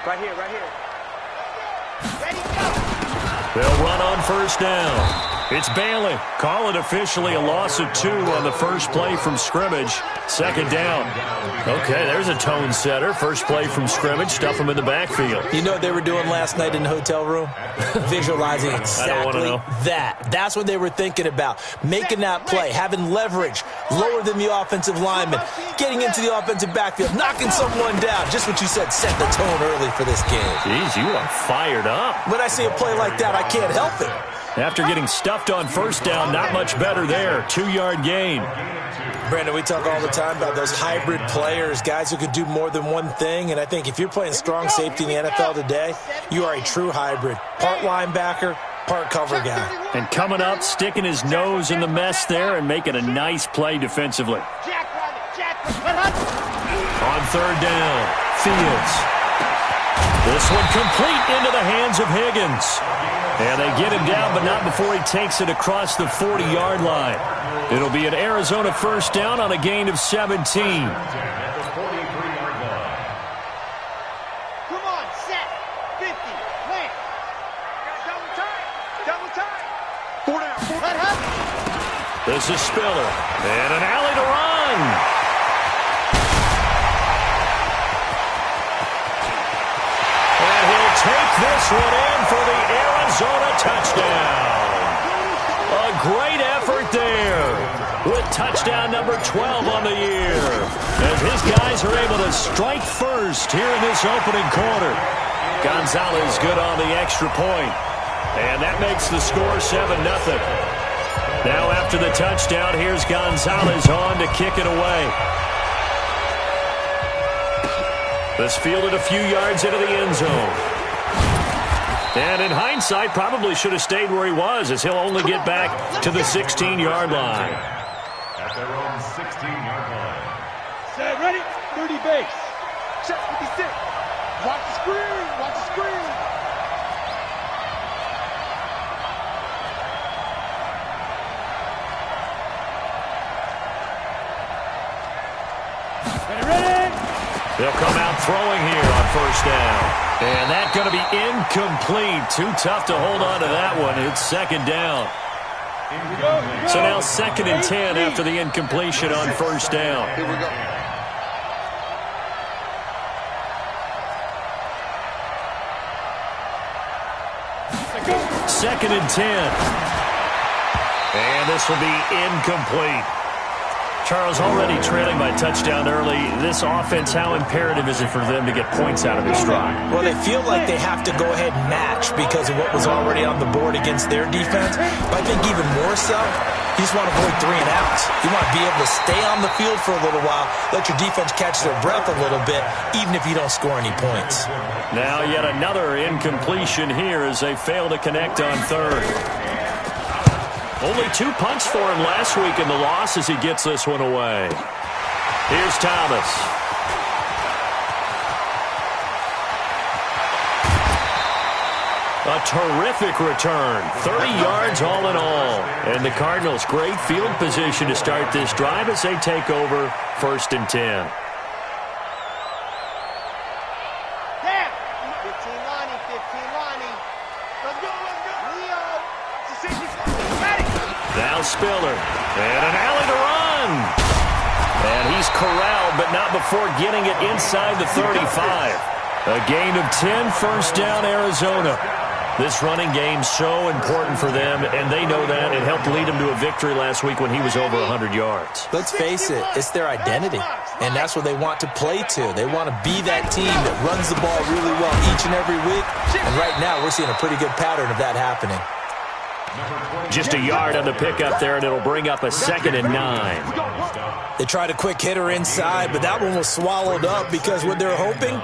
Right here. Ready, go. They'll run on first down. It's Bailey. Call it officially a loss of 2 on the first play from scrimmage. Second down. Okay, there's a tone setter. First play from scrimmage. Stuff them in the backfield. You know what they were doing last night in the hotel room? Visualizing exactly that. That's what they were thinking about. Making that play, having leverage, lower than the offensive lineman, getting into the offensive backfield, knocking someone down. Just what you said, set the tone early for this game. Jeez, you are fired up. When I see a play like that, I can't help it. After getting stuffed on first down, not much better there. 2-yard gain. Brandon, we talk all the time about those hybrid players, guys who could do more than one thing. And I think if you're playing strong safety in the NFL today, you are a true hybrid. Part linebacker, part cover guy. And coming up, sticking his nose in the mess there and making a nice play defensively. On third down, Fields. This one complete into the hands of Higgins. And they get him down, but not before he takes it across the 40-yard line. It'll be an Arizona first down on a gain of 17. Come on, set, 50, plant. Double time. 4 down. This is Spiller. And an alley to run. And he'll take this one in for the Arizona touchdown. A great effort there with touchdown number 12 on the year as his guys are able to strike first here in this opening quarter. Gonzalez good on the extra point, and that makes the score 7-0. Now after the touchdown, here's Gonzalez on to kick it away. This fielded a few yards into the end zone. And in hindsight, probably should have stayed where he was, as he'll only get back to the 16-yard line. At their own 16-yard line. Set, ready, 30 base. Check 56. Watch the screen. Ready. They'll come out throwing here on first down. And that's going to be incomplete. Too tough to hold on to that one. It's second down. So now 2nd and 10 after the incompletion on first down. Here we go. Second and 10. And this will be incomplete. Charles, already trailing by touchdown early. This offense, how imperative is it for them to get points out of this drive? Well, they feel like they have to go ahead and match because of what was already on the board against their defense. But I think even more so, you just want to avoid 3 and outs. You want to be able to stay on the field for a little while, let your defense catch their breath a little bit, even if you don't score any points. Now yet another incompletion here as they fail to connect on third. Only 2 punts for him last week in the loss as he gets this one away. Here's Thomas. A terrific return. 30 yards all in all. And the Cardinals, great field position to start this drive as they take over 1st and 10. Now Spiller, and an alley to run. And he's corralled, but not before getting it inside the 35. A gain of 10, first down, Arizona. This running game's so important for them, and they know that. It helped lead them to a victory last week when he was over 100 yards. Let's face it, it's their identity, and that's what they want to play to. They want to be that team that runs the ball really well each and every week, and right now we're seeing a pretty good pattern of that happening. Just a yard on the pickup there, and it'll bring up a 2nd and 9. They tried a quick hitter inside, but that one was swallowed up because what they're hoping,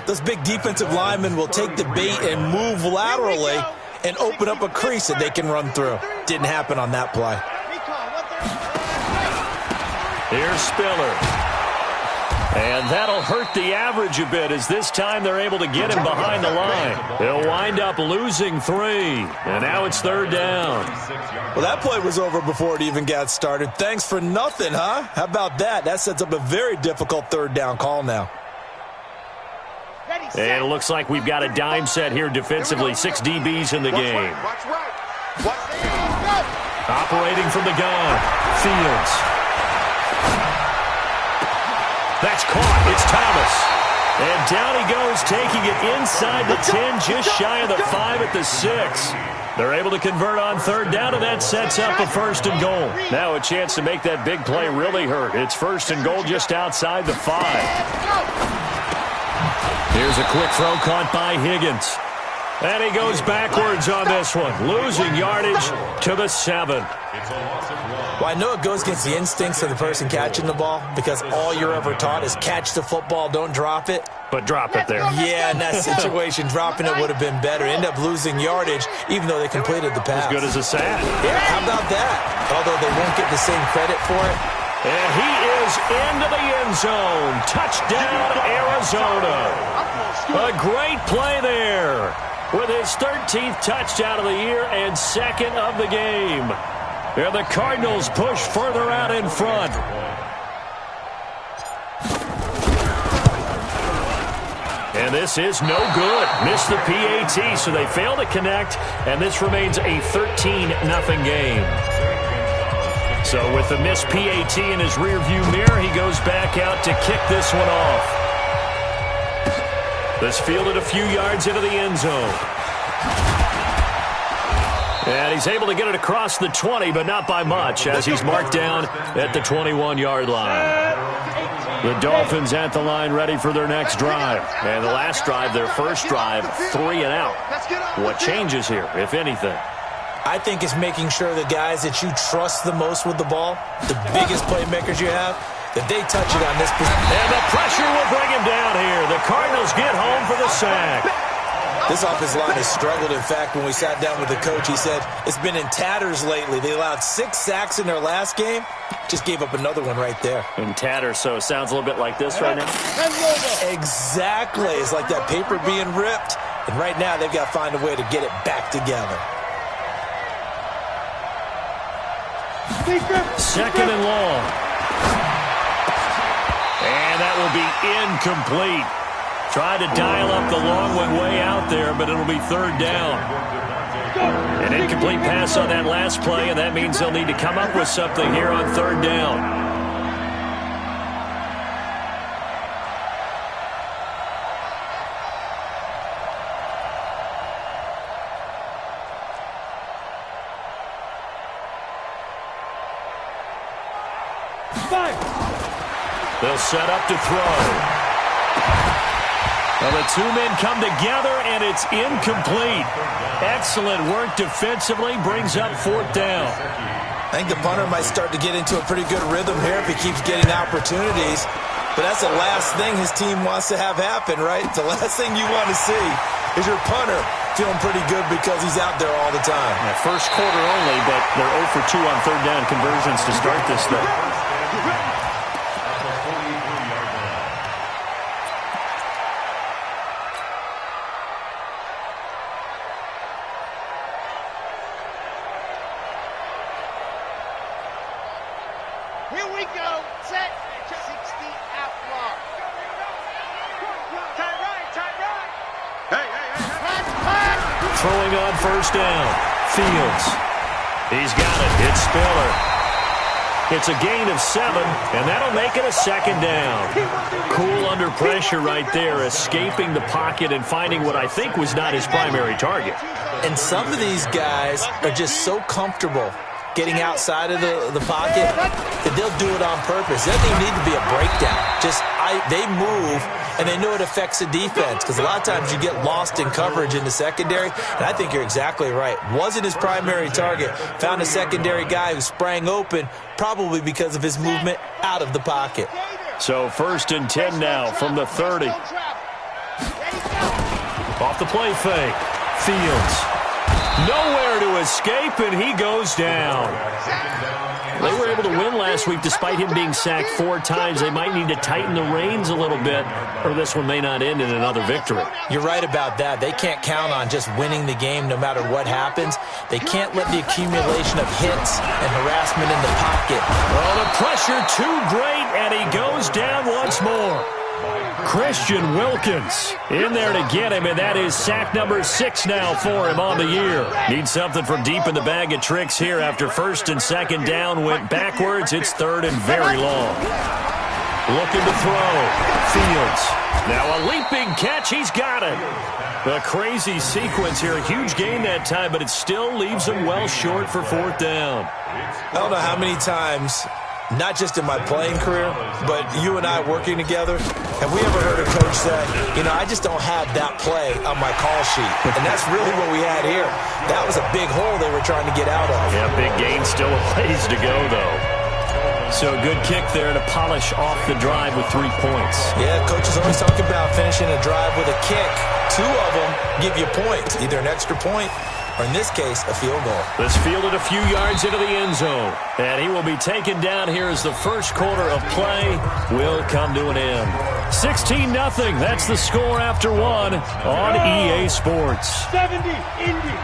those big defensive linemen will take the bait and move laterally and open up a crease that they can run through. Didn't happen on that play. Here's Spiller. And that'll hurt the average a bit as this time they're able to get him behind the line. They'll wind up losing 3. And now it's 3rd down. Well, that play was over before it even got started. Thanks for nothing, huh? How about that? That sets up a very difficult 3rd down call now. Ready, And it looks like we've got a dime set here defensively. 6 DBs in the game. Operating from the gun. Fields. That's caught. It's Thomas. And down he goes, taking it inside the 10, just shy of the 5 at the 6. They're able to convert on third down, and that sets up a first and goal. Now a chance to make that big play really hurt. It's first and goal just outside the 5. Here's a quick throw caught by Higgins. And he goes backwards on this one, losing yardage to the 7. Well, I know it goes against the instincts of the person catching the ball because all you're ever taught is catch the football, don't drop it. But drop it there. Yeah, in that situation, dropping it would have been better. End up losing yardage, even though they completed the pass. As good as a sack. Yeah, how about that? Although they won't get the same credit for it. And he is into the end zone. Touchdown, Arizona. A great play there with his 13th touchdown of the year and second of the game. And the Cardinals push further out in front. And this is no good. Missed the PAT, so they fail to connect, and this remains a 13-0 game. So with the missed PAT in his rearview mirror, he goes back out to kick this one off. This fielded a few yards into the end zone. And he's able to get it across the 20, but not by much, as he's marked down at the 21-yard line. The Dolphins at the line ready for their next drive. And the last drive, their first drive, 3 and out. What changes here, if anything? I think it's making sure the guys that you trust the most with the ball, the biggest playmakers you have, that they touch it on this position. And the pressure will bring him down here. The Cardinals get home for the sack. This offensive line has struggled. In fact, when we sat down with the coach, he said it's been in tatters lately. They allowed 6 sacks in their last game. Just gave up another one right there. In tatters, so it sounds a little bit like this right now. Exactly. It's like that paper being ripped. And right now, they've got to find a way to get it back together. Second and long. And that will be incomplete. Tried to dial up the long one way out there, but it'll be third down. An incomplete pass on that last play, and that means they'll need to come up with something here on third down. They'll set up to throw. Well, the 2 men come together, and it's incomplete. Excellent work defensively, brings up fourth down. I think the punter might start to get into a pretty good rhythm here if he keeps getting opportunities. But that's the last thing his team wants to have happen, right? The last thing you want to see is your punter feeling pretty good because he's out there all the time. Yeah, first quarter only, but they're 0 for 2 on third down conversions to start this thing. Here we go. Set. 60 out long. Tight right. Hey. Throwing on first down. Fields. He's got it. It's Spiller. It's a gain of 7, and that'll make it a second down. Cool under pressure right there, escaping the pocket and finding what I think was not his primary target. And some of these guys are just so comfortable getting outside of the pocket that they'll do it on purpose. It doesn't even need to be a breakdown. They move, and they know it affects the defense because a lot of times you get lost in coverage in the secondary, and I think you're exactly right. Wasn't his primary target. Found a secondary guy who sprang open, probably because of his movement out of the pocket. So first and 10 now from the 30. Off the play fake. Fields. Nowhere to escape, and he goes down. They were able to win last week despite him being sacked 4 times. They might need to tighten the reins a little bit, or this one may not end in another victory. You're right about that. They can't count on just winning the game no matter what happens. They can't let the accumulation of hits and harassment in the pocket. Well, the pressure too great, and he goes down once more. Christian Wilkins in there to get him, and that is sack number 6 now for him on the year. Needs something from deep in the bag of tricks here after first and second down went backwards. It's third and very long. Looking to throw. Fields. Now a leaping catch. He's got it. A crazy sequence here. A huge gain that time, but it still leaves him well short for fourth down. I don't know how many times, not just in my playing career, but you and I working together, have we ever heard a coach say, I just don't have that play on my call sheet. And that's really what we had here. That was a big hole they were trying to get out of. Yeah, big gain, still a ways to go, though. So a good kick there to polish off the drive with 3 points. Yeah, coaches always talk about finishing a drive with a kick. 2 of them give you points, either an extra point or, in this case, a field goal. This fielded a few yards into the end zone. And he will be taken down here as the first quarter of play will come to an end. 16-0. That's the score after 1 on EA Sports. 70, Indy.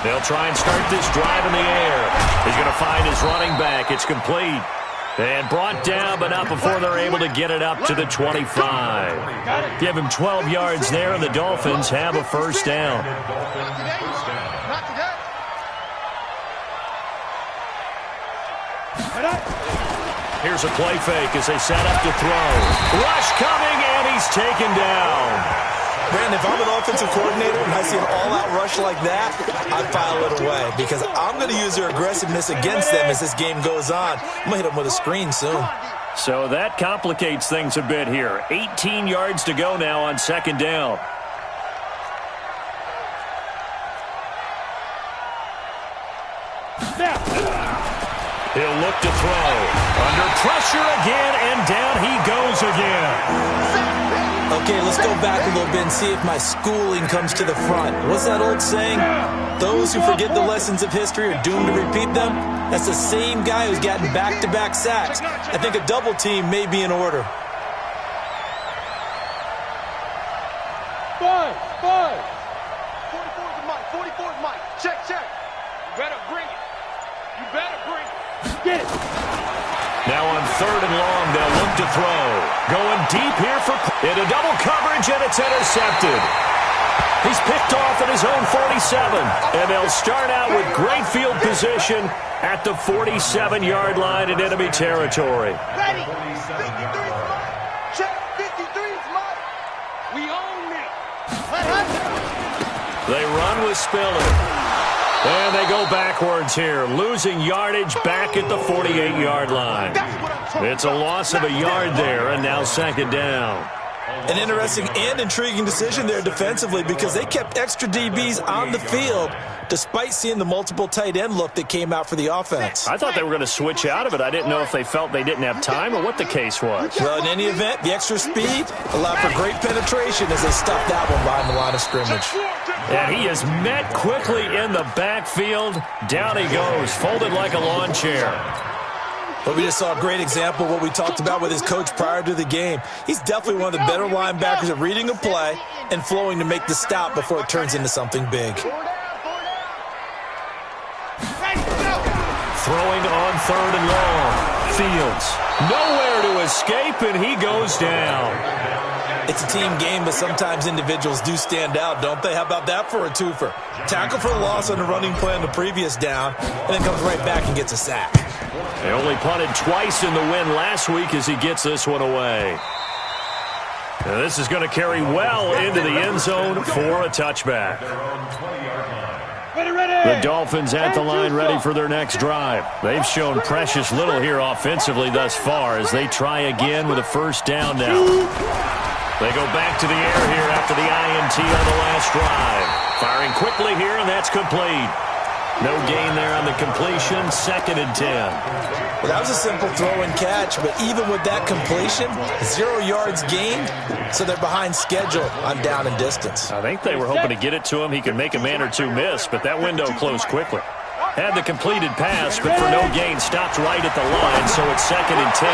They'll try and start this drive in the air. He's going to find his running back. It's complete. And brought down, but not before they're able to get it up to the 25. Give him 12 yards there, and the Dolphins have a first down. Here's a play fake as they set up to throw. Rush coming, and he's taken down. Brandon, if I'm an offensive coordinator and I see an all-out rush like that, I file it away because I'm going to use their aggressiveness against them as this game goes on. I'm going to hit them with a screen soon. So that complicates things a bit here. 18 yards to go now on second down. He'll look to throw. Under pressure again, and down he goes again. Okay, let's go back a little bit and see if my schooling comes to the front. What's that old saying? Those who forget the lessons of history are doomed to repeat them. That's the same guy who's gotten back-to-back sacks. I think a double team may be in order. 5. 44's Mike. 44's Mike. Check. You better bring it. Get it. Now on third and long, they'll look to throw. Going deep here into double coverage, and it's intercepted. He's picked off at his own 47, and they'll start out with great field position at the 47-yard line in enemy territory. Ready. 53's Mike. Check. 53's Mike. We own it. They run with Spiller. And they go backwards here, losing yardage back at the 48-yard line. It's a loss of a yard there, and now second down. An interesting and intriguing decision there defensively because they kept extra DBs on the field despite seeing the multiple tight end look that came out for the offense. I thought they were going to switch out of it. I didn't know if they felt they didn't have time or what the case was. Well, in any event, the extra speed allowed for great penetration as they stuffed that one behind the line of scrimmage. And he is met quickly in the backfield. Down he goes, folded like a lawn chair. But we just saw a great example of what we talked about with his coach prior to the game. He's definitely one of the better linebackers at reading a play and flowing to make the stop before it turns into something big. Throwing on third and long. Fields nowhere to escape, and he goes down. It's a team game, but sometimes individuals do stand out, don't they? How about that for a twofer? Tackle for the loss on the running play on the previous down, and then comes right back and gets a sack. They only punted twice in the win last week as he gets this one away. Now this is going to carry well into the end zone for a touchback. The Dolphins at the line ready for their next drive. They've shown precious little here offensively thus far as they try again with a first down now. They go back to the air here after the INT on the last drive. Firing quickly here, and that's complete. No gain there on the completion, 2nd and 10. Well, that was a simple throw and catch, but even with that completion, 0 yards gained, so they're behind schedule on down and distance. I think they were hoping to get it to him. He could make a man or two miss, but that window closed quickly. Had the completed pass, but for no gain, stopped right at the line, so it's 2nd and 10.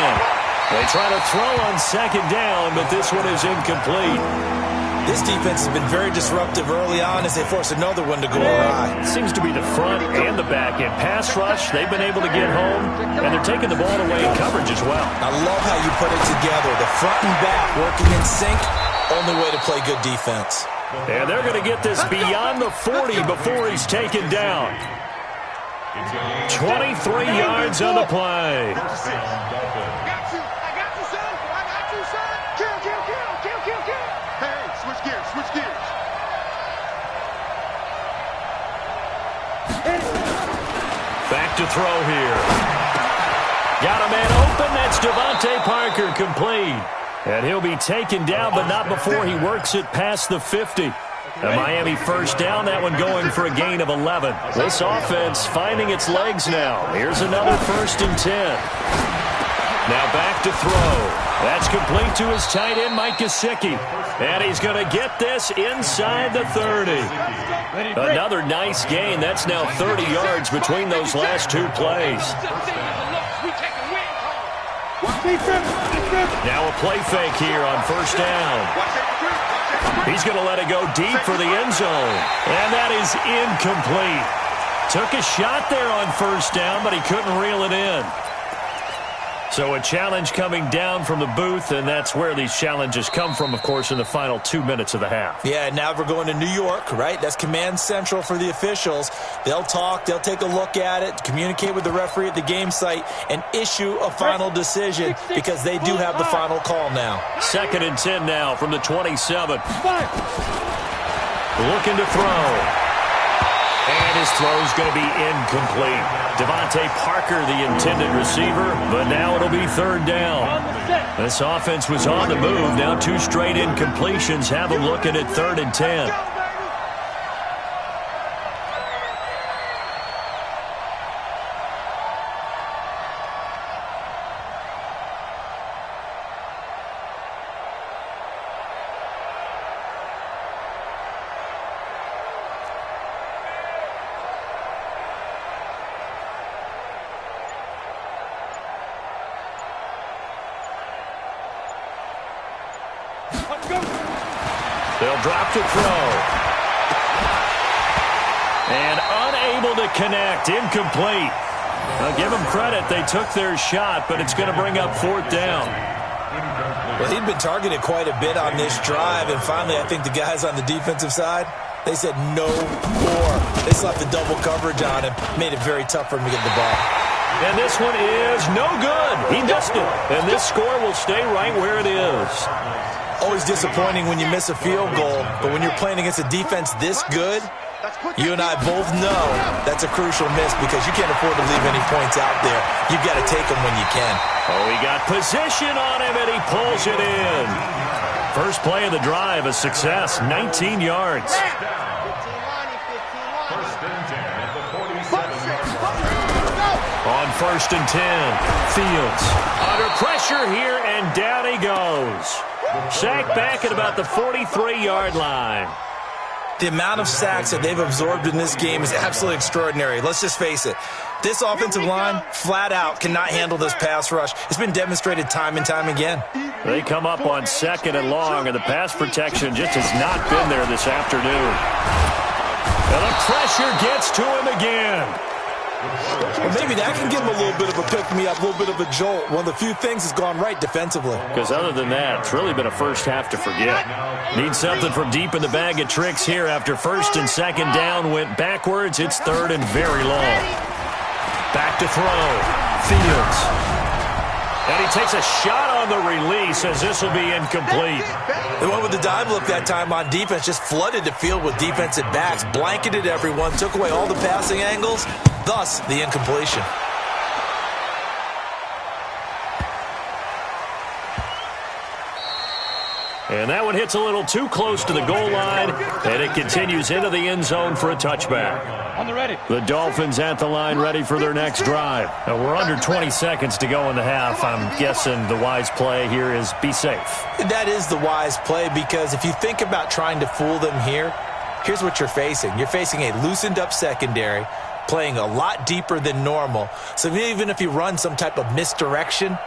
They try to throw on 2nd down, but this one is incomplete. This defense has been very disruptive early on as they force another one to go awry. It seems to be the front and the back end. Pass rush, they've been able to get home, and they're taking the ball away in coverage as well. I love how you put it together. The front and back working in sync, only way to play good defense. And they're going to get this beyond the 40 before he's taken down. 23 yards on the play. Back to throw here. Got a man open. That's Devontae Parker, complete. And he'll be taken down, but not before he works it past the 50. A Miami first down, that one going for a gain of 11. This offense finding its legs now. Here's another 1st and 10. Now back to throw. That's complete to his tight end, Mike Gesicki. And he's going to get this inside the 30. Another nice gain. That's now 30 yards between those last 2 plays. Now a play fake here on 1st down. He's going to let it go deep for the end zone. And that is incomplete. Took a shot there on 1st down, but he couldn't reel it in. So a challenge coming down from the booth, and that's where these challenges come from, of course, in the final 2 minutes of the half. Yeah, now we're going to New York, right? That's command central for the officials. They'll talk, they'll take a look at it, communicate with the referee at the game site, and issue a final decision because they do have the final call now. 2nd and 10 now from the 27. Looking to throw. And his throw's going to be incomplete. Devontae Parker, the intended receiver, but now it'll be 3rd down. This offense was on the move. Now 2 straight incompletions have them looking at 3rd and 10. They'll drop to throw. And unable to connect. Incomplete. I'll give them credit. They took their shot, but it's going to bring up 4th down. Well, he'd been targeted quite a bit on this drive, and finally I think the guys on the defensive side, they said no more. They slapped the double coverage on him, made it very tough for him to get the ball. And this one is no good. He missed it. And this score will stay right where it is. Always disappointing when you miss a field goal, but when you're playing against a defense this good, you and I both know that's a crucial miss because you can't afford to leave any points out there. You've got to take them when you can. Oh, he got position on him, and he pulls it in. First play of the drive, a success, 19 yards. On 1st and 10, Fields under pressure here, and down he goes. Sacked back at about the 43-yard line. The amount of sacks that they've absorbed in this game is absolutely extraordinary. Let's just face it. This offensive line, flat out, cannot handle this pass rush. It's been demonstrated time and time again. They come up on 2nd and long, and the pass protection just has not been there this afternoon. And the pressure gets to him again. Well, maybe that can give him a little bit of a pick-me-up, a little bit of a jolt. One of the few things that's gone right defensively. Because other than that, it's really been a first half to forget. Need something from deep in the bag of tricks here after 1st and 2nd down went backwards. It's 3rd and very long. Back to throw. Fields. And he takes a shot on the release as this will be incomplete. The one with the dive look that time on defense just flooded the field with defensive backs, blanketed everyone, took away all the passing angles, thus the incompletion. And that one hits a little too close to the goal line, and it continues into the end zone for a touchback. On the ready. The Dolphins at the line ready for their next drive. We're under 20 seconds to go in the half. I'm guessing the wise play here is be safe. That is the wise play, because if you think about trying to fool them here, here's what you're facing. You're facing a loosened up secondary, playing a lot deeper than normal. So even if you run some type of misdirection,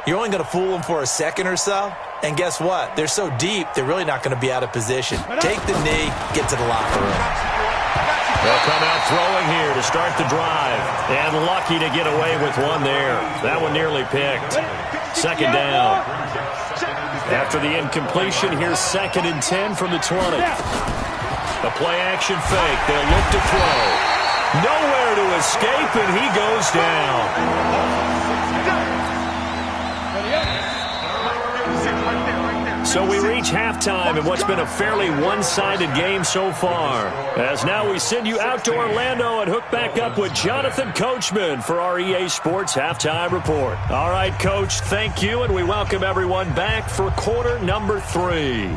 you're only going to fool them for a second or so. And guess what? They're so deep, they're really not going to be out of position. Take the knee, get to the locker room. They'll come out throwing here to start the drive. And lucky to get away with one there. That one nearly picked. Second down. After the incompletion, here's 2nd and 10 from the 20. A play-action fake. They'll look to throw. Nowhere to escape, and he goes down. So we reach halftime in what's been a fairly one-sided game so far. As now we send you out to Orlando and hook back up with Jonathan Coachman for our EA Sports Halftime Report. All right, Coach, thank you, and we welcome everyone back for quarter number 3.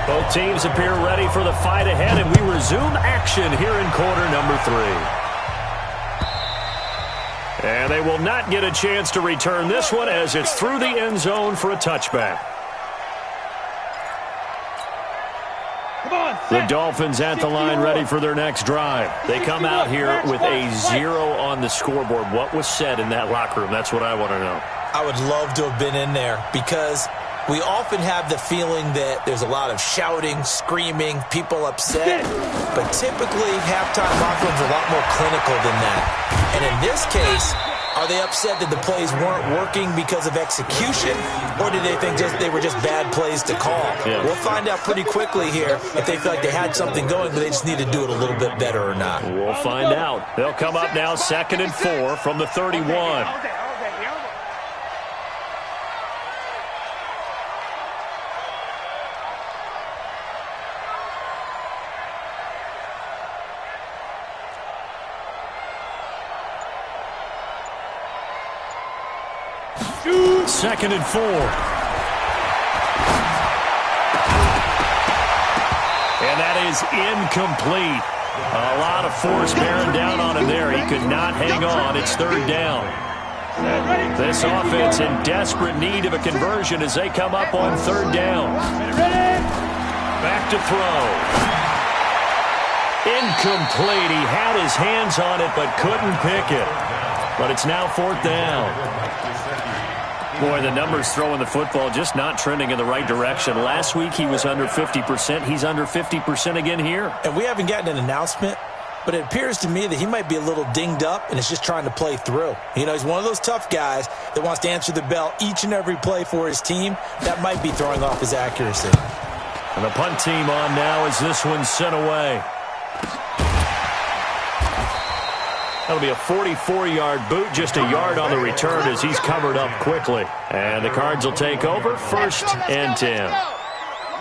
Both teams appear ready for the fight ahead, and we resume action here in quarter number 3. And they will not get a chance to return this one as it's through the end zone for a touchback. The Dolphins at the line ready for their next drive. They come out here with a 0 on the scoreboard. What was said in that locker room? That's what I want to know. I would love to have been in there, because we often have the feeling that there's a lot of shouting, screaming, people upset. But typically, halftime locker rooms are a lot more clinical than that. And in this case, are they upset that the plays weren't working because of execution, or did they think they were just bad plays to call? Yeah. We'll find out pretty quickly here if they feel like they had something going, but they just need to do it a little bit better or not. We'll find out. They'll come up now 2nd and 4 from the 31. Second and 4. And that is incomplete. A lot of force bearing down on him there. He could not hang on. It's 3rd down. This offense in desperate need of a conversion as they come up on 3rd down. Back to throw. Incomplete. He had his hands on it but couldn't pick it. But it's now 4th down. Boy, the numbers throwing the football just not trending in the right direction. Last week he was under 50%. He's under 50% again here. And we haven't gotten an announcement, but it appears to me that he might be a little dinged up and is just trying to play through. You know, he's one of those tough guys that wants to answer the bell each and every play for his team. That might be throwing off his accuracy. And the punt team on now as this one's sent away. That'll be a 44-yard boot, just a yard on the return as he's covered up quickly. And the Cards will take over 1st and 10.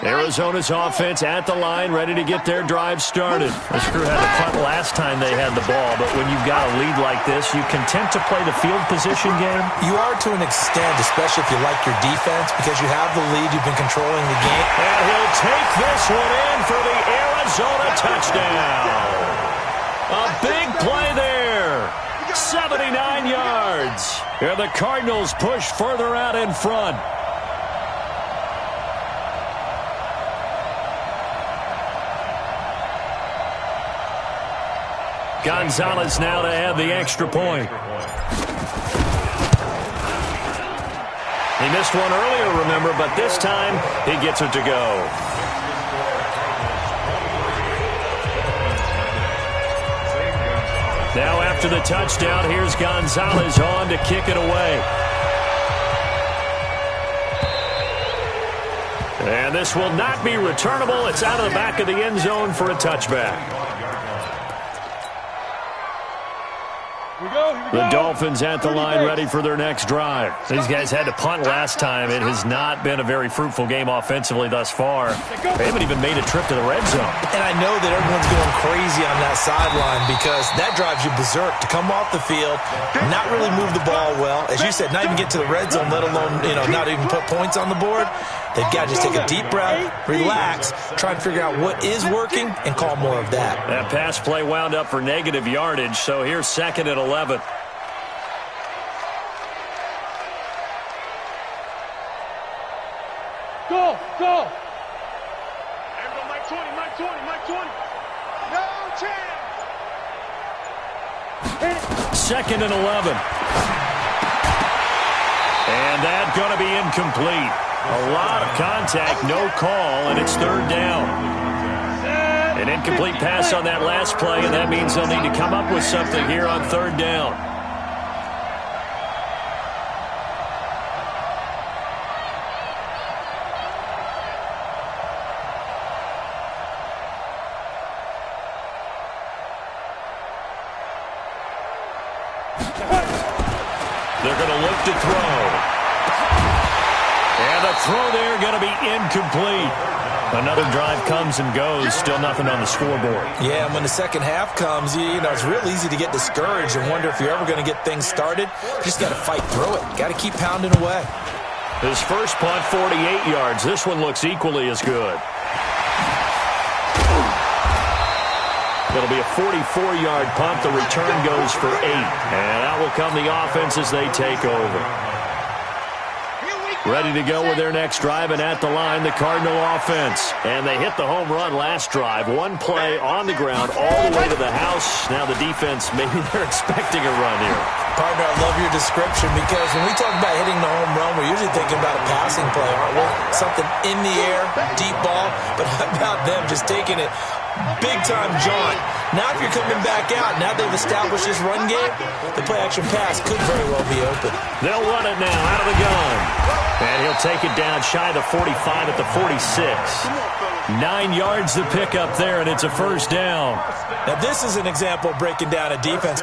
Arizona's offense at the line, ready to get their drive started. This crew had a punt last time they had the ball, but when you've got a lead like this, you content to play the field position game? You are to an extent, especially if you like your defense, because you have the lead, you've been controlling the game. And he'll take this one in for the Arizona touchdown. A big play there. 79 yards. And the Cardinals push further out in front. Gonzalez now to add the extra point. He missed one earlier, remember, but this time he gets it to go. Now after the touchdown, here's Gonzalez on to kick it away. And this will not be returnable. It's out of the back of the end zone for a touchback. The Dolphins at the line ready for their next drive. These guys had to punt last time. It has not been a very fruitful game offensively thus far. They haven't even made a trip to the red zone. And I know that everyone's going crazy on that sideline because that drives you berserk to come off the field, not really move the ball well. As you said, not even get to the red zone, let alone, not even put points on the board. They've got to just take a deep breath, relax, try and figure out what is working, and call more of that. That pass play wound up for negative yardage, so here's 2nd and 11. Go! Everyone, Mike 20. No chance. 2nd and 11. And that's going to be incomplete. A lot of contact, no call, and it's 3rd down. An incomplete pass on that last play, and that means they'll need to come up with something here on 3rd down. They're going to look to throw. And the throw there going to be incomplete. Another drive comes and goes. Still nothing on the scoreboard. Yeah, and when the second half comes, it's real easy to get discouraged and wonder if you're ever going to get things started. You just got to fight through it. Got to keep pounding away. His first punt, 48 yards. This one looks equally as good. It'll be a 44-yard punt. The return goes for 8. And out will come the offense as they take over. Ready to go with their next drive, and at the line, the Cardinal offense. And they hit the home run last drive. One play on the ground all the way to the house. Now the defense, maybe they're expecting a run here. Partner, I love your description because when we talk about hitting the home run, we're usually thinking about a passing play, aren't we? Something in the air, deep ball, but how about them just taking it big-time jaunt. Now if you're coming back out, now they've established this run game, the play-action pass could very well be open. They'll run it now out of the gun. And he'll take it down shy of the 45 at the 46. 9 yards to pick up there, and it's a 1st down. Now this is an example of breaking down a defense.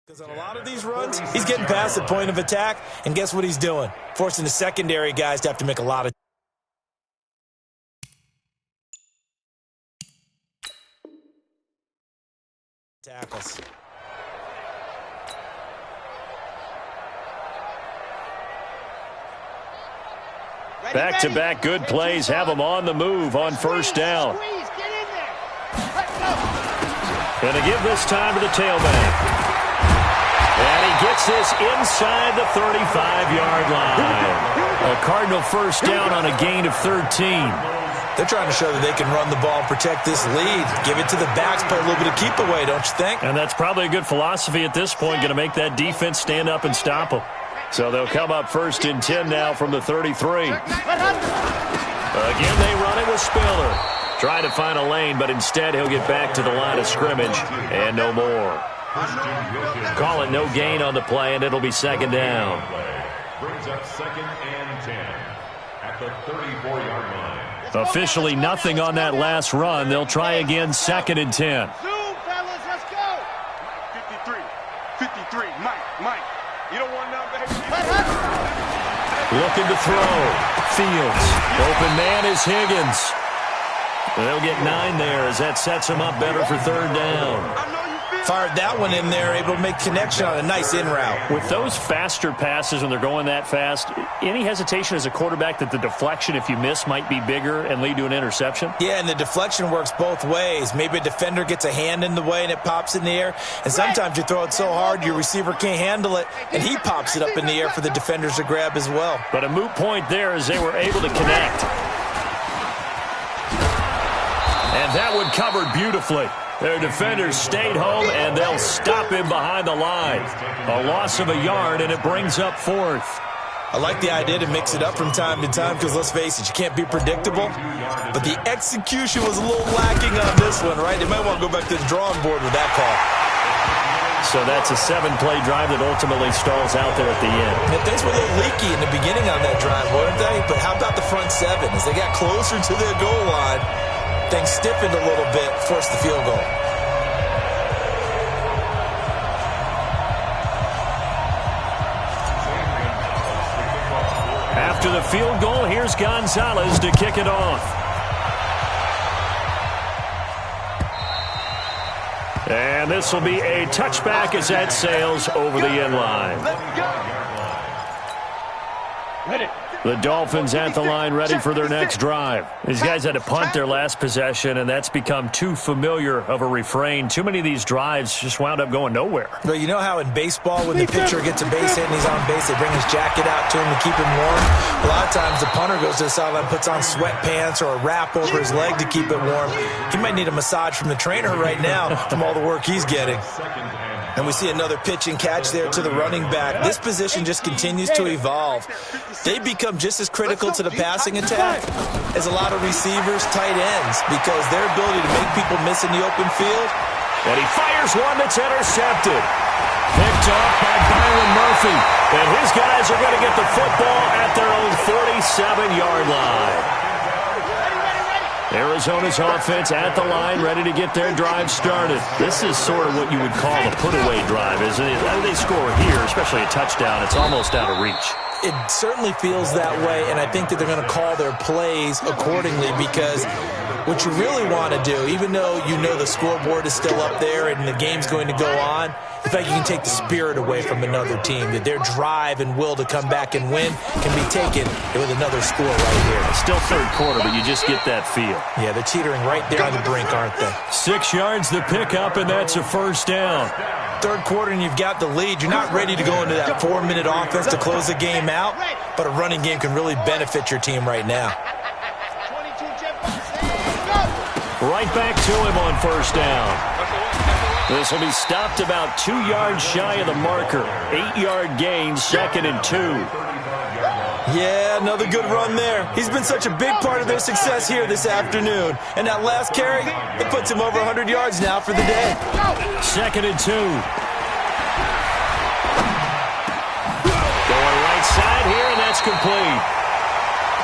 Because on a lot of these runs, he's getting past the point of attack, and guess what he's doing? Forcing the secondary guys to have to make a lot of tackles. Back-to-back good plays have them on the move on 1st down. Going to give this time to the tailback. And he gets this inside the 35-yard line. A Cardinal 1st down on a gain of 13. They're trying to show that they can run the ball and protect this lead. Give it to the backs, play a little bit of keep away, don't you think? And that's probably a good philosophy at this point, going to make that defense stand up and stop them. So they'll come up 1st and 10 now from the 33. Again, they run it with Spiller. Trying to find a lane, but instead he'll get back to the line of scrimmage and no more. Call it no gain on the play, and it'll be 2nd down. Brings up 2nd and 10 at the 34-yard line. Officially nothing on that last run. They'll try again 2nd and 10. Zoom, fellas, let's go. 53, Mike. You don't want none, baby. Looking to throw. Fields. Open man is Higgins. They'll get 9 there as that sets them up better for 3rd down. Fired that one in there, able to make connection on a nice in route. With those faster passes when they're going that fast, any hesitation as a quarterback that the deflection, if you miss, might be bigger and lead to an interception? Yeah, and the deflection works both ways. Maybe a defender gets a hand in the way and it pops in the air, and sometimes you throw it so hard your receiver can't handle it, and he pops it up in the air for the defenders to grab as well. But a moot point there as they were able to connect. And that one covered beautifully. Their defenders stayed home, and they'll stop him behind the line. A loss of a yard, and it brings up 4th. I like the idea to mix it up from time to time because, let's face it, you can't be predictable. But the execution was a little lacking on this one, right? They might want to go back to the drawing board with that call. So that's a 7-play drive that ultimately stalls out there at the end. And things were a little leaky in the beginning on that drive, weren't they? But how about the front seven? As they got closer to their goal line, things stiffened a little bit, forced the field goal. After the field goal, here's Gonzalez to kick it off. And this will be a touchback as that sails over the end line. The Dolphins at the line ready for their next drive. These guys had to punt their last possession, and that's become too familiar of a refrain. Too many of these drives just wound up going nowhere. But you know how in baseball when the pitcher gets a base hit and he's on base, they bring his jacket out to him to keep him warm? A lot of times the punter goes to the sideline, puts on sweatpants or a wrap over his leg to keep it warm. He might need a massage from the trainer right now from all the work he's getting. And we see another pitch and catch there to the running back. This position just continues to evolve. They become just as critical to the passing attack as a lot of receivers, tight ends, because their ability to make people miss in the open field. And he fires one that's intercepted. Picked off by Byron Murphy. And his guys are going to get the football at their own 47-yard line. Arizona's offense at the line, ready to get their drive started. This is sort of what you would call a put-away drive, isn't it? How do they score here, especially a touchdown? It's almost out of reach. It certainly feels that way, and I think that they're going to call their plays accordingly because what you really want to do, even though you know the scoreboard is still up there and the game's going to go on, the fact you can take the spirit away from another team, that their drive and will to come back and win can be taken with another score right here. It's still third quarter, but you just get that feel. Yeah, they're teetering right there on the brink, aren't they? 6 yards the pickup, and that's a first down. Third quarter and you've got the lead. You're not ready to go into that 4-minute offense to close the game out, but a running game can really benefit your team right now. Right back to him on first down. This will be stopped about 2 yards shy of the marker. 8-yard gain, 2nd and 2. Yeah, another good run there. He's been such a big part of their success here this afternoon. And that last carry, it puts him over 100 yards now for the day. 2nd and 2. Going right side here, and that's complete.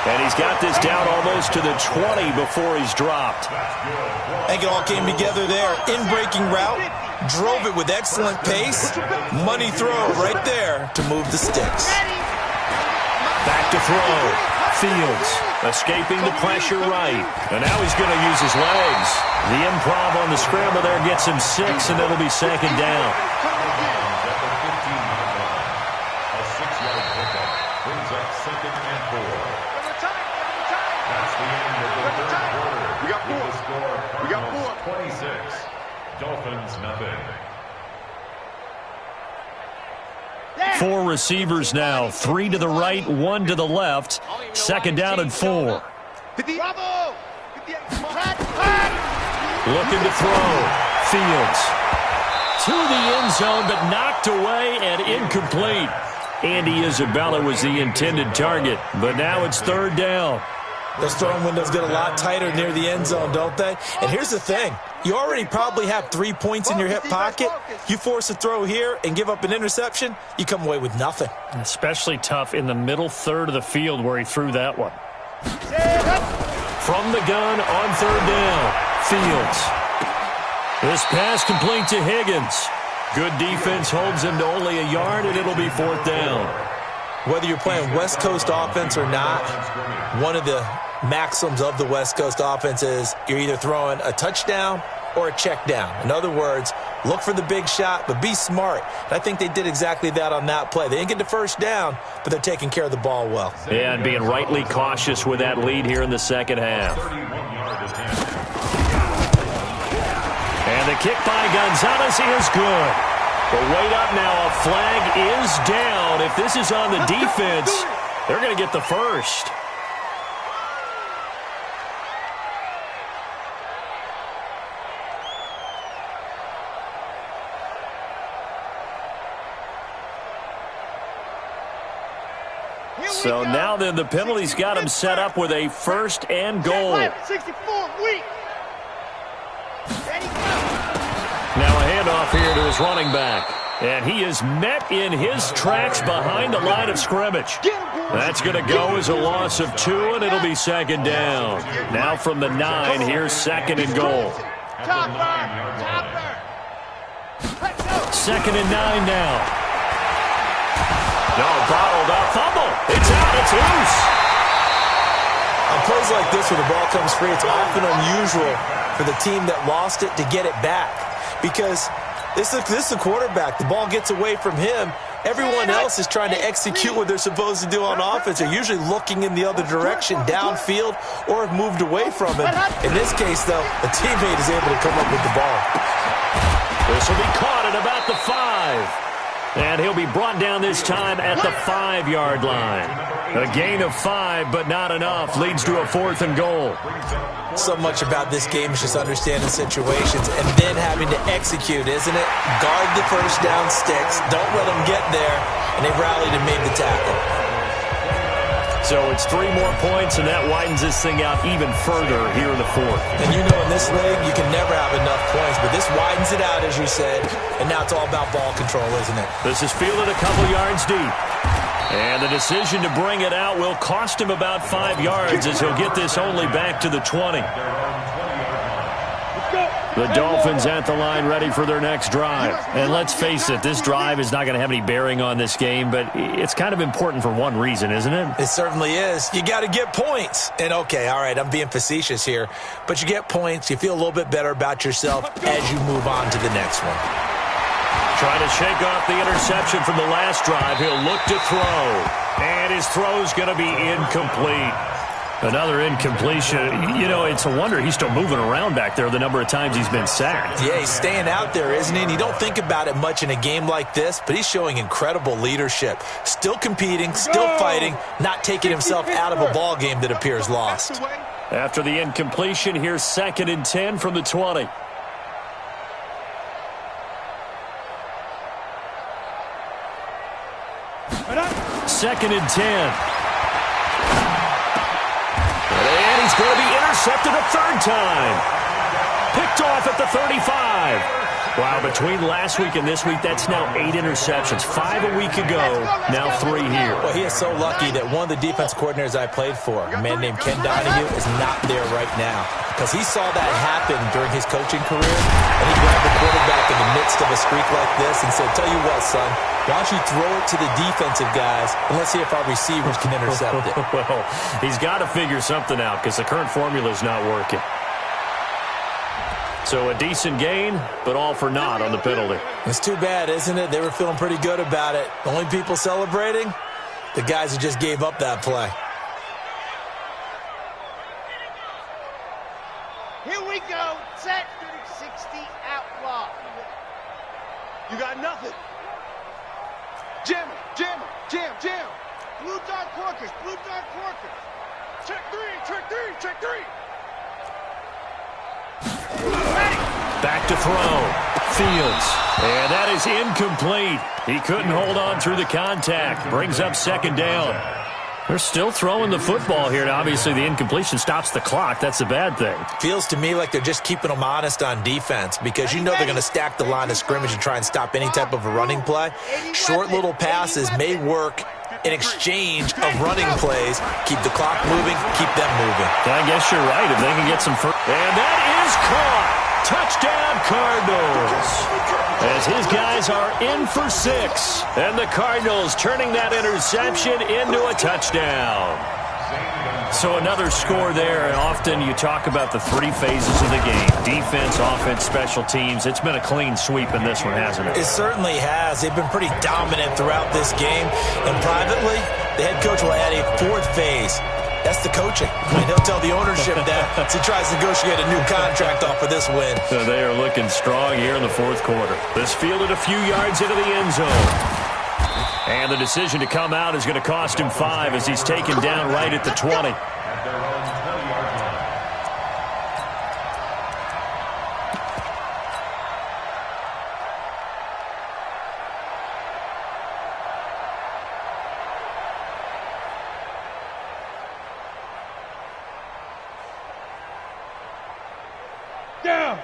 And he's got this down almost to the 20 before he's dropped. I think it all came together there. In-breaking route, drove it with excellent pace. Money throw right there to move the sticks. Back to throw. Fields escaping the pressure right. And now he's going to use his legs. The improv on the scramble there gets him 6, and it'll be 2nd down. A 6-yard pickup brings up 2nd and 4. That's the end of the third quarter. We got 4. The score, We got 4. 26. Dolphins nothing. 4 receivers now. 3 to the right, 1 to the left. 2nd down and 4. Bravo! Looking to throw. Fields. To the end zone, but knocked away and incomplete. Andy Isabella was the intended target, but now it's 3rd down. Those throwing windows get a lot tighter near the end zone, don't they? And here's the thing. You already probably have 3 points in your hip pocket. You force a throw here and give up an interception, you come away with nothing. Especially tough in the middle third of the field where he threw that one. From the gun on 3rd down. Fields. This pass complete to Higgins. Good defense holds him to only a yard, and it'll be 4th down. Whether you're playing West Coast offense or not, one of the maxims of the West Coast offense is you're either throwing a touchdown or a check down. In other words, look for the big shot, but be smart. And I think they did exactly that on that play. They didn't get the first down, but they're taking care of the ball well. Yeah, and being rightly cautious with that lead here in the second half. And the kick by Gonzalez is good. But wait up now, a flag is down. If this is on the defense, they're going to get the first. So now then, the penalty's got him set up with a 1st and goal. 64, weak. Now a handoff here to his running back. And he is met in his tracks behind the line of scrimmage. That's going to go as a loss of 2, and it'll be 2nd down. Now from the 9, here's 2nd and goal. 2nd and 9 now. No, bottled up. Fumble. It's out. It's loose. On plays like this where the ball comes free, it's often unusual for the team that lost it to get it back. Because this is the quarterback. The ball gets away from him. Everyone else is trying to execute what they're supposed to do on offense. They're usually looking in the other direction, downfield, or have moved away from him. In this case, though, a teammate is able to come up with the ball. This will be caught at about the 5. And he'll be brought down this time at the 5-yard line. A gain of 5, but not enough. Leads to a 4th and goal. So much about this game is just understanding situations and then having to execute, isn't it? Guard the first down sticks. Don't let them get there. And they rallied and made the tackle. So it's 3 more points, and that widens this thing out even further here in the 4th. And you know in this league, you can never have enough points, but this widens it out, as you said, and now it's all about ball control, isn't it? This is fielded a couple yards deep. And the decision to bring it out will cost him about 5 yards as he'll get this only back to the 20. The Dolphins at the line ready for their next drive. And let's face it, this drive is not going to have any bearing on this game, but it's kind of important for one reason, isn't it? It certainly is. You got to get points. And okay, all right, I'm being facetious here, but you get points, you feel a little bit better about yourself as you move on to the next one. Trying to shake off the interception from the last drive. He'll look to throw. And his throw's going to be incomplete. Another incompletion. You know, it's a wonder he's still moving around back there the number of times he's been sacked. Yeah, he's staying out there, isn't he? And you don't think about it much in a game like this, but he's showing incredible leadership. Still competing, still fighting, not taking himself out of a ball game that appears lost. After the incompletion, here's 2nd and 10 from the 20. Second and 10. And he's going to be intercepted a 3rd time. Picked off at the 35. Wow, between last week and this week, that's now 8 interceptions. 5 a week ago, now 3 here. Well, he is so lucky that one of the defense coordinators I played for, a man named Ken Donahue, is not there right now. Because he saw that happen during his coaching career, and he grabbed the quarterback in the midst of a streak like this and said, tell you what, son, why don't you throw it to the defensive guys, and let's see if our receivers can intercept it. Well, he's got to figure something out because the current formula is not working. So a decent gain, but all for naught on the penalty. It's too bad, isn't it? They were feeling pretty good about it. The only people celebrating, the guys who just gave up that play. Here we go. Set 60 outlaw. You got nothing. Jam him, jam him, jam. Blue dart corkers, blue dart corkers. Check 3, check 3, check 3. Back to throw. Fields. And that is incomplete. He couldn't hold on through the contact. Brings up 2nd down. They're still throwing the football here. Now, obviously, the incompletion stops the clock. That's the bad thing. Feels to me like they're just keeping them honest on defense because you know they're going to stack the line of scrimmage and try and stop any type of a running play. Short little passes may work in exchange of running plays. Keep the clock moving, keep them moving. I guess you're right. If they can get some first. And that is caught. Touchdown, Cardinals. As his guys are in for 6. And the Cardinals turning that interception into a touchdown. So another score there, and often you talk about the 3 phases of the game. Defense, offense, special teams. It's been a clean sweep in this one, hasn't it? It certainly has. They've been pretty dominant throughout this game. And privately, the head coach will add a 4th phase. That's the coaching. I mean, he'll tell the ownership that as he tries to negotiate a new contract off of this win. So they are looking strong here in the 4th quarter. This fielded a few yards into the end zone. And the decision to come out is going to cost him 5 as he's taken down right at the 20.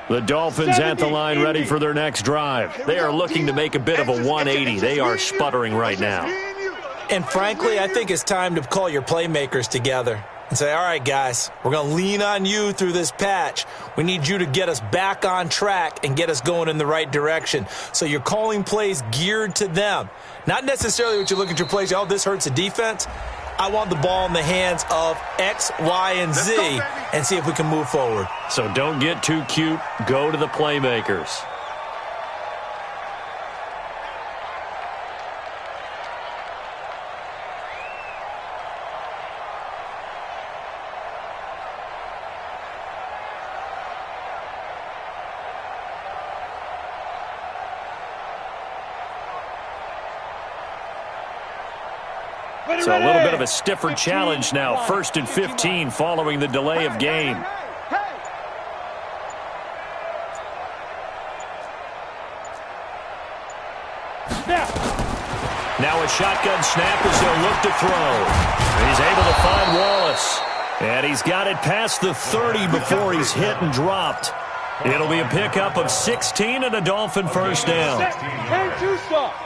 The Dolphins at the line ready for their next drive. They are looking to make a bit of a 180. They are sputtering right now. And frankly, I think it's time to call your playmakers together and say, all right, guys, we're going to lean on you through this patch. We need you to get us back on track and get us going in the right direction. So you're calling plays geared to them. Not necessarily what you look at your plays, oh, this hurts the defense. I want the ball in the hands of X, Y, and Z and see if we can move forward. So don't get too cute. Go to the playmakers. So a little bit of a stiffer challenge now. 1st and 15 following the delay of game. Now a shotgun snap as they'll look to throw. He's able to find Wallace. And he's got it past the 30 before he's hit and dropped. It'll be a pickup of 16 and a Dolphin first down.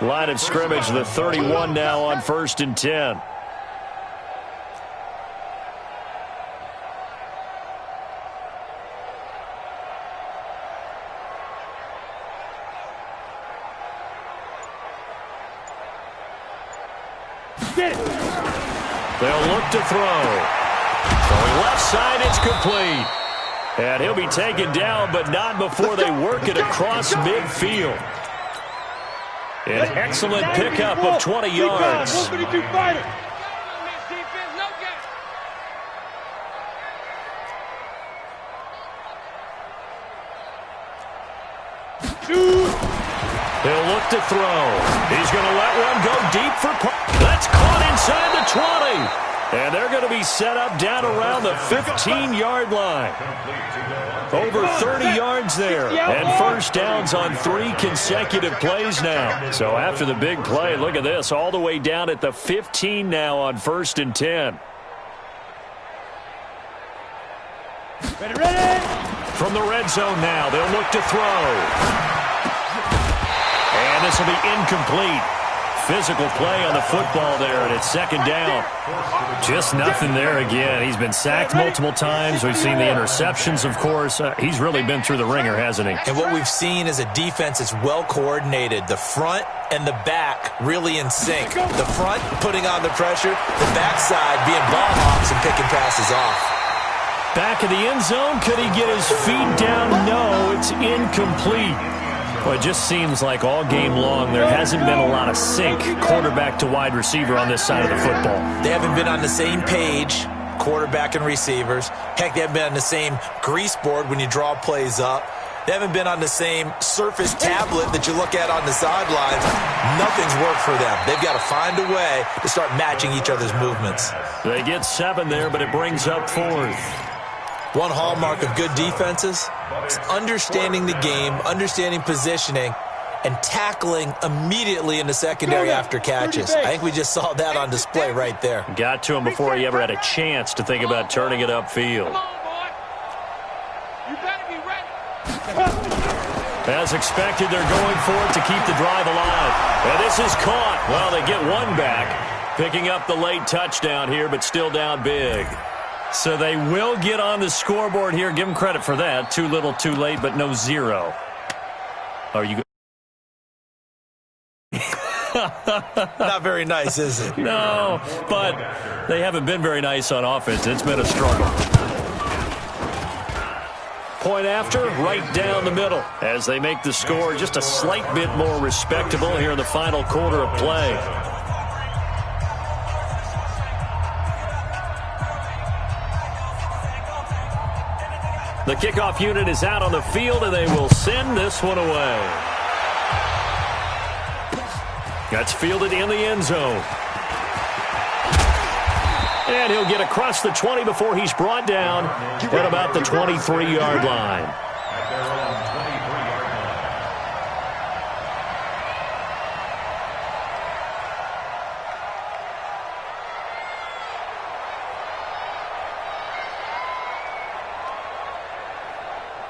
Line of scrimmage, the 31 now on 1st and 10. They'll look to throw. Going left side, it's complete. And he'll be taken down, but not before they work it across midfield. An excellent pickup of 20 yards. He'll look to throw. He's going to let one go deep for... That's caught inside the 20. And they're going to be set up down around the 15-yard line. Over 30 yards there. And first downs on 3 consecutive plays now. So after the big play, look at this. All the way down at the 15 now on 1st and 10. Ready. From the red zone now, they'll look to throw. And this will be incomplete. Physical play on the football there, and it's 2nd down. Just nothing there again. He's been sacked multiple times. We've seen the interceptions, of course. He's really been through the ringer, hasn't he? And what we've seen is a defense that's well coordinated. The front and the back really in sync. The front putting on the pressure, the backside being ball hawks and picking passes off. Back of the end zone, could he get his feet down? No, it's incomplete. Well, it just seems like all game long there hasn't been a lot of sync quarterback to wide receiver on this side of the football. They haven't been on the same page, quarterback and receivers. Heck, they haven't been on the same grease board when you draw plays up. They haven't been on the same Surface tablet that you look at on the sidelines. Nothing's worked for them. They've got to find a way to start matching each other's movements. They get 7 there, but it brings up 4th. One hallmark of good defenses is understanding the game, understanding positioning, and tackling immediately in the secondary after catches. I think we just saw that on display right there. Got to him before he ever had a chance to think about turning it upfield. You better be ready. As expected, they're going for it to keep the drive alive. And this is caught. Well, they get one back, picking up the late touchdown here, but still down big. So they will get on the scoreboard here. Give them credit for that. Too little, too late, but no 0. Are you? Not very nice, is it? No, but they haven't been very nice on offense. It's been a struggle. Point after, right down the middle, as they make the score just a slight bit more respectable here in the final quarter of play. The kickoff unit is out on the field, and they will send this one away. That's fielded in the end zone. And he'll get across the 20 before he's brought down at about the 23-yard line.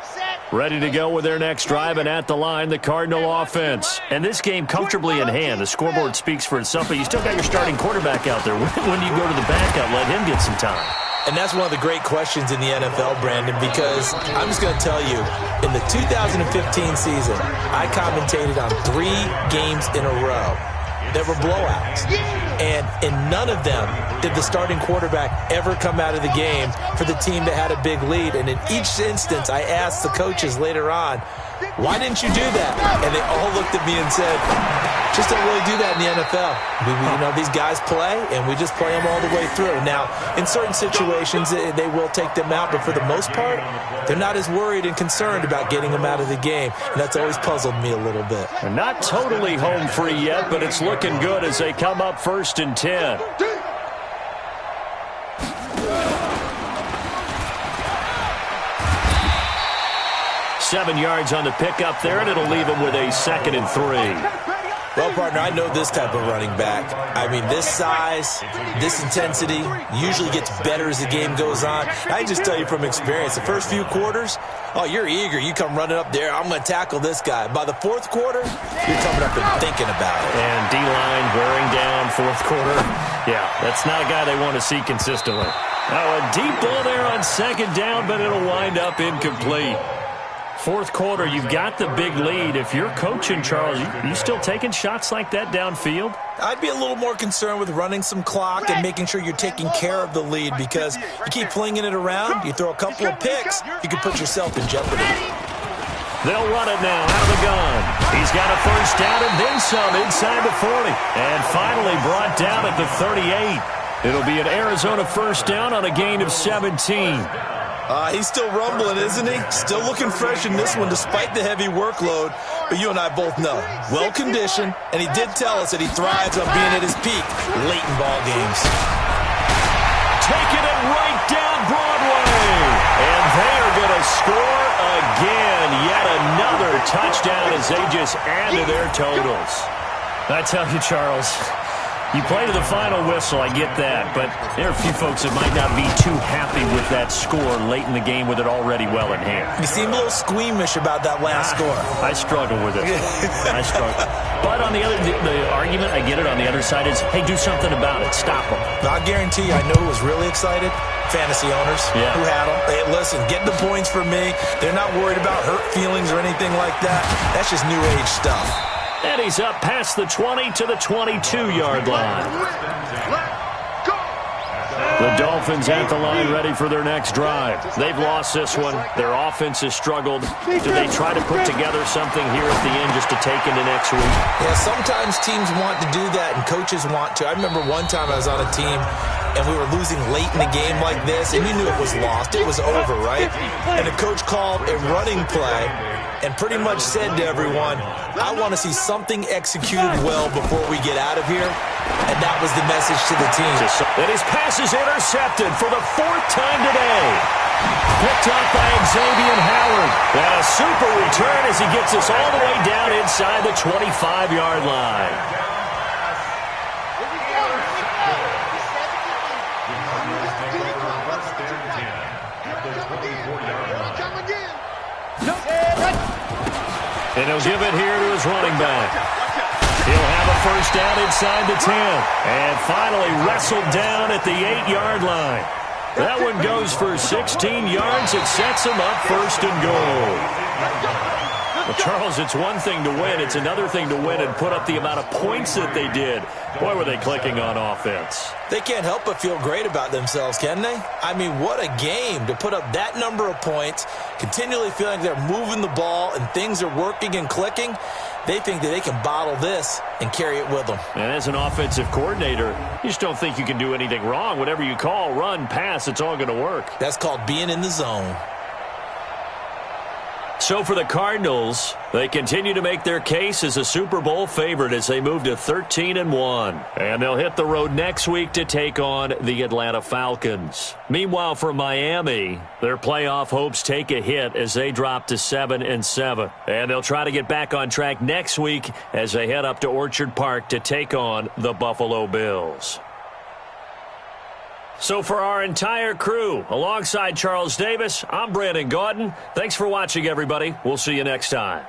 Set. Ready to go with their next drive, and at the line, the Cardinal offense. And this game comfortably in hand. The scoreboard speaks for itself, but you still got your starting quarterback out there. When do you go to the backup? Let him get some time. And that's one of the great questions in the NFL, Brandon, because I'm just going to tell you, in the 2015 season, I commentated on 3 games in a row that were blowouts. And in none of them did the starting quarterback ever come out of the game for the team that had a big lead. And in each instance, I asked the coaches later on, why didn't you do that? And they all looked at me and said, just don't really do that in the NFL. These guys play, and we just play them all the way through. Now, in certain situations, they will take them out, but for the most part, they're not as worried and concerned about getting them out of the game. And that's always puzzled me a little bit. They're not totally home free yet, but it's looking good as they come up 1st and 10. Seven yards on the pickup there, and it'll leave him with a 2nd and 3. Well, partner, I know this type of running back. I mean, this size, this intensity usually gets better as the game goes on. I just tell you from experience, the first few quarters, you're eager. You come running up there, I'm going to tackle this guy. By the 4th quarter, you're coming up and thinking about it. And D-line wearing down 4th quarter. Yeah, that's not a guy they want to see consistently. Now, a deep ball there on 2nd down, but it'll wind up incomplete. 4th quarter, you've got the big lead. If you're coaching, Charles, you still taking shots like that downfield? I'd be a little more concerned with running some clock and making sure you're taking care of the lead, because you keep flinging it around, you throw a couple of picks, you can put yourself in jeopardy. They'll run it now out of the gun. He's got a 1st down and then some inside the 40. And finally brought down at the 38. It'll be an Arizona 1st down on a gain of 17. He's still rumbling, isn't he? Still looking fresh in this one despite the heavy workload. But you and I both know, well-conditioned, and he did tell us that he thrives on being at his peak late in ball games. Taking it right down Broadway. And they are going to score again. Yet another touchdown as they just add to their totals. I tell you, Charles, you play to the final whistle, I get that, but there are a few folks that might not be too happy with that score late in the game with it already well in hand. You seem a little squeamish about that last score. I struggle with it. I struggle. But on the argument, I get it, on the other side is, hey, do something about it. Stop them. I guarantee you, I know who was really excited. Fantasy owners who had them. Hey, listen, get the points for me. They're not worried about hurt feelings or anything like that. That's just new age stuff. And he's up past the 20 to the 22-yard line. The Dolphins at the line ready for their next drive. They've lost this one. Their offense has struggled. Do they try to put together something here at the end just to take into next week? Yeah, sometimes teams want to do that and coaches want to. I remember one time I was on a team and we were losing late in the game like this, and you knew it was lost. It was over, right? And the coach called a running play and pretty much said to everyone, I want to see something executed well before we get out of here. And that was the message to the team. And his pass is intercepted for the 4th time today. Picked up by Xavier Howard. And a super return as he gets us all the way down inside the 25-yard line. And he'll give it here to his running back. He'll have a 1st down inside the 10. And finally wrestled down at the 8-yard line. That one goes for 16 yards. It sets him up 1st and goal. Well, Charles, it's one thing to win. It's another thing to win and put up the amount of points that they did. Boy, were they clicking on offense. They can't help but feel great about themselves, can they? I mean, what a game to put up that number of points, continually feeling they're moving the ball and things are working and clicking. They think that they can bottle this and carry it with them. And as an offensive coordinator, you just don't think you can do anything wrong. Whatever you call, run, pass, it's all going to work. That's called being in the zone. So for the Cardinals, they continue to make their case as a Super Bowl favorite as they move to 13-1. And they'll hit the road next week to take on the Atlanta Falcons. Meanwhile, for Miami, their playoff hopes take a hit as they drop to 7-7. And they'll try to get back on track next week as they head up to Orchard Park to take on the Buffalo Bills. So for our entire crew, alongside Charles Davis, I'm Brandon Gaudin. Thanks for watching, everybody. We'll see you next time.